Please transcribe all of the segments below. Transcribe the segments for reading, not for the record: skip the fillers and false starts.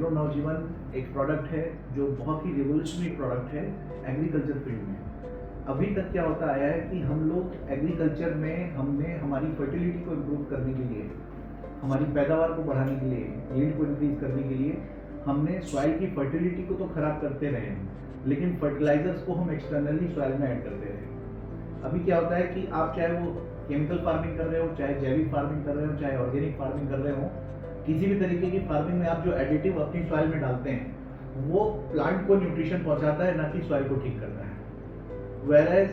Agro नवजीवन एक product है जो बहुत ही रिवोल्यूशनरी प्रोडक्ट है एग्रीकल्चर फील्ड में। अभी तक क्या होता आया है कि हम लोग एग्रीकल्चर में हमने हमारी फर्टिलिटी को इम्प्रूव करने के लिए, हमारी पैदावार को बढ़ाने के लिए, यील्ड को इंक्रीज करने के लिए हमने सॉइल की फर्टिलिटी को तो खराब करते रहे हैं, लेकिन फर्टिलाइजर्स को हम एक्सटर्नली सॉइल में ऐड करते रहे। अभी क्या होता है कि आप चाहे वो केमिकल फार्मिंग कर रहे हो, चाहे जैविक फार्मिंग कर रहे हो, चाहे ऑर्गेनिक फार्मिंग कर रहे हो, किसी भी तरीके की फार्मिंग में आप जो एडिटिव अपनी सॉइल में डालते हैं वो प्लांट को न्यूट्रिशन पहुंचाता है, ना कि सॉइल को ठीक करता है। वेरएज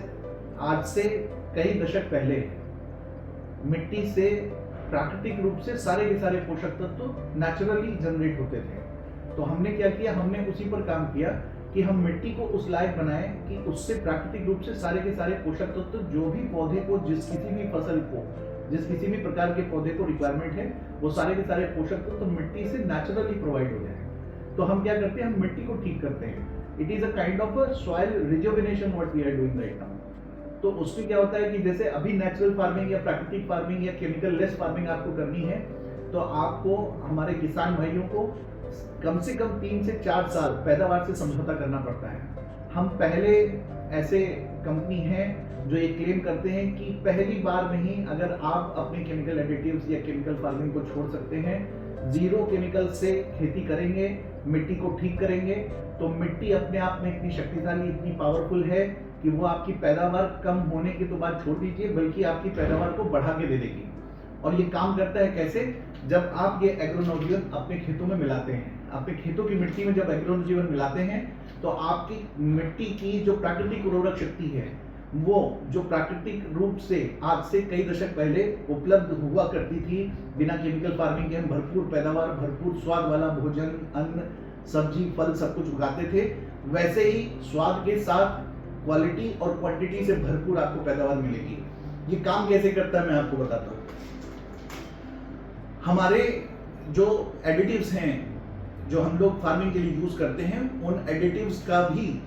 आज से कई दशक पहले मिट्टी से प्राकृतिक रूप से सारे के सारे पोषक तत्व नेचुरली जनरेट होते थे। तो हमने क्या किया, हमने उसी पर काम किया कि हम मिट्टी को उस लायक बनाएं कि उससे प्राकृतिक रूप से सारे के सारे पोषक तत्व जो भी पौधे को, जिस किसी भी फसल को, जिस किसी भी प्रकार के पौधे को रिक्वायरमेंट है, वो सारे के सारे पोषक तत्व मिट्टी से नेचुरली प्रोवाइड हो जाए। तो हम क्या करते हैं, हम मिट्टी को ठीक करते हैं। It is a kind of a soil rejuvenation what we are doing right now. तो उसमें क्या होता है कि जैसे अभी नेचुरल फार्मिंग या प्राकृतिक फार्मिंग या केमिकल लेस फार्मिंग आपको करनी है, तो आपको हमारे किसान भाइयों को कम से कम 3 से 4 साल पैदावार से समझौता करना पड़ता है। हम पहले ऐसे कंपनी हैं जो ये क्लेम करते हैं कि पहली बार में ही अगर आप अपने केमिकल एडिटिव्स या केमिकल फार्मिंग को छोड़ सकते हैं, जीरो केमिकल से खेती करेंगे, मिट्टी को ठीक करेंगे, तो मिट्टी अपने आप में इतनी शक्तिशाली, इतनी पावरफुल है कि वो आपकी पैदावार कम होने की तो बात छोड़ दीजिए, बल्कि आपकी पैदावार को बढ़ा के दे देगी। और ये काम करता है कैसे, जब आप ये एग्रो नवजीवन अपने खेतों में मिलाते हैं, अपने खेतों की मिट्टी में जब एग्रो नवजीवन मिलाते हैं, तो आपकी मिट्टी की जो प्राकृतिक उर्वरक शक्ति है, वो जो प्राकृतिक रूप से आज से कई दशक पहले उपलब्ध हुआ करती थी, बिना केमिकल फार्मिंग के हम भरपूर पैदावार, भरपूर स्वाद वाला भोजन, अन्न, सब्जी, फल सब कुछ उगाते थे, वैसे ही स्वाद के साथ क्वालिटी और क्वांटिटी से भरपूर आपको पैदावार मिलेगी। ये काम कैसे करता है मैं आपको बताता हूँ। हमारे जो एडिटिव्स हैं जो हम लोग फार्मिंग के लिए यूज करते हैं, उन एडिटिव्स का भी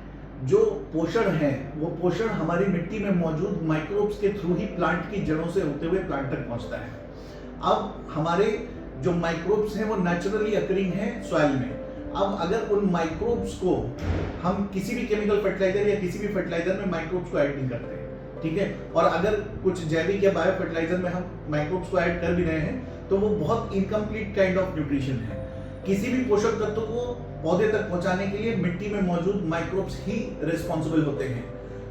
जो पोषण है, वो पोषण हमारी मिट्टी में मौजूद माइक्रोब्स के थ्रू ही प्लांट की जड़ों से होते हुए प्लांट तक पहुंचता है। अब हमारे जो माइक्रोब्स हैं वो नेचुरली अकरिंग है सॉइल में। अब अगर उन माइक्रोब्स को हम किसी भी केमिकल फर्टिलाइजर या किसी भी फर्टिलाइजर में माइक्रोब्स को ऐड नहीं करते, ठीक है, और अगर कुछ जैविक या बायो फर्टिलाइजर में हम माइक्रोब्स को ऐड कर भी रहे हैं, तो वो बहुत इनकम्प्लीट काइंड ऑफ न्यूट्रिशन है। किसी भी पोषक तत्व को पौधे तक पहुंचाने के लिए मिट्टी में मौजूद माइक्रोब्स ही रिस्पॉन्सिबल होते हैं।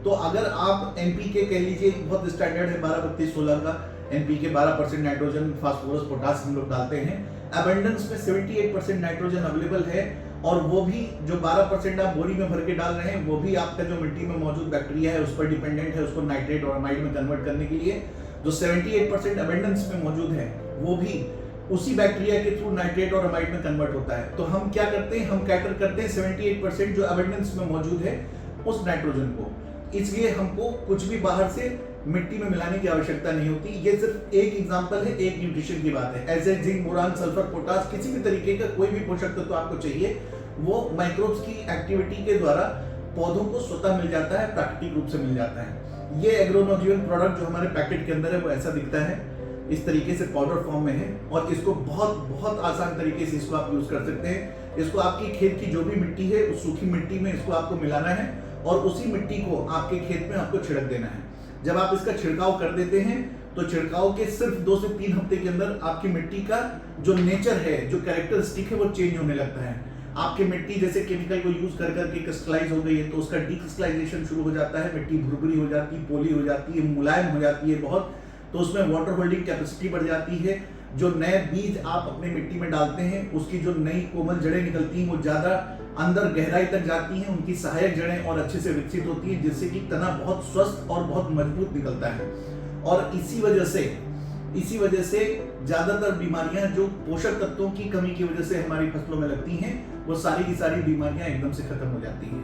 तो अगर आप एनपीके कह लीजिए, बहुत स्टैंडर्ड है 12-32-16 का एनपीके, 12% नाइट्रोजन, फास्फोरस, पोटास हम लोग डालते हैं। एबंडेंस में 78% नाइट्रोजन अवेलेबल है, और वो भी जो 12% आप बोरी में भर के डाल रहे हैं, वो भी आपका जो मिट्टी में मौजूद बैक्टीरिया है उस पर डिपेंडेंट है, उसको नाइट्रेट और अमाइड में कन्वर्ट करने के लिए। जो 78% एबंडेंस में मौजूद है, वो भी उसी बैक्टीरिया के थ्रू नाइट्रेट और अमाइड में कन्वर्ट होता है। तो हम क्या करते हैं, हम कैटर करते हैं 78% जो एबंडेंस में मौजूद है उस नाइट्रोजन को। इसलिए हमको कुछ भी बाहर से मिट्टी में मिलाने की आवश्यकता नहीं होती। ये सिर्फ एक एग्जांपल है, एक न्यूट्रिशन की बात है। ऐसे जिंक, बोरान, सल्फर, पोटास, किसी भी तरीके का कोई भी पोषक तत्व आपको चाहिए, वो माइक्रोब्स की एक्टिविटी के द्वारा पौधों को स्वतः मिल जाता है, प्राकृतिक रूप से मिल जाता है। ये एग्रो नवजीवन प्रोडक्ट जो हमारे पैकेट के अंदर है वो ऐसा दिखता है, इस तरीके से पाउडर फॉर्म में है, और इसको बहुत बहुत आसान तरीके से इसको आप यूज कर सकते हैं। इसको आपकी खेत की जो भी मिट्टी है उस सूखी मिट्टी में इसको आपको मिलाना है, और उसी मिट्टी को आपके खेत में आपको छिड़क देना है। जब आप इसका छिड़काव कर देते हैं, तो छिड़काव के सिर्फ 2 से 3 हफ्ते के अंदर आपकी मिट्टी का जो नेचर है, जो कैरेक्टरिस्टिक है, वो चेंज होने लगता है। आपकी मिट्टी जैसे केमिकल को यूज कर करके क्रिस्टलाइज हो गई है, तो उसका डिक्रिस्टलाइजेशन शुरू हो जाता है, मिट्टी भुरभुरी हो जाती है, पोली हो जाती है, मुलायम हो जाती है बहुत, तो उसमें वाटर होल्डिंग कैपेसिटी बढ़ जाती है। जो नए बीज आप अपने मिट्टी में डालते हैं, उसकी जो नई कोमल जड़ें निकलती हैं वो ज्यादा अंदर गहराई तक जाती हैं, उनकी सहायक जड़ें और अच्छे से विकसित होती हैं, जिससे कि तना बहुत स्वस्थ और बहुत मजबूत निकलता है। और इसी वजह से ज्यादातर बीमारियां जो पोषक तत्वों की कमी की वजह से हमारी फसलों में लगती हैं, वो सारी की सारी बीमारियां एकदम से खत्म हो जाती हैं।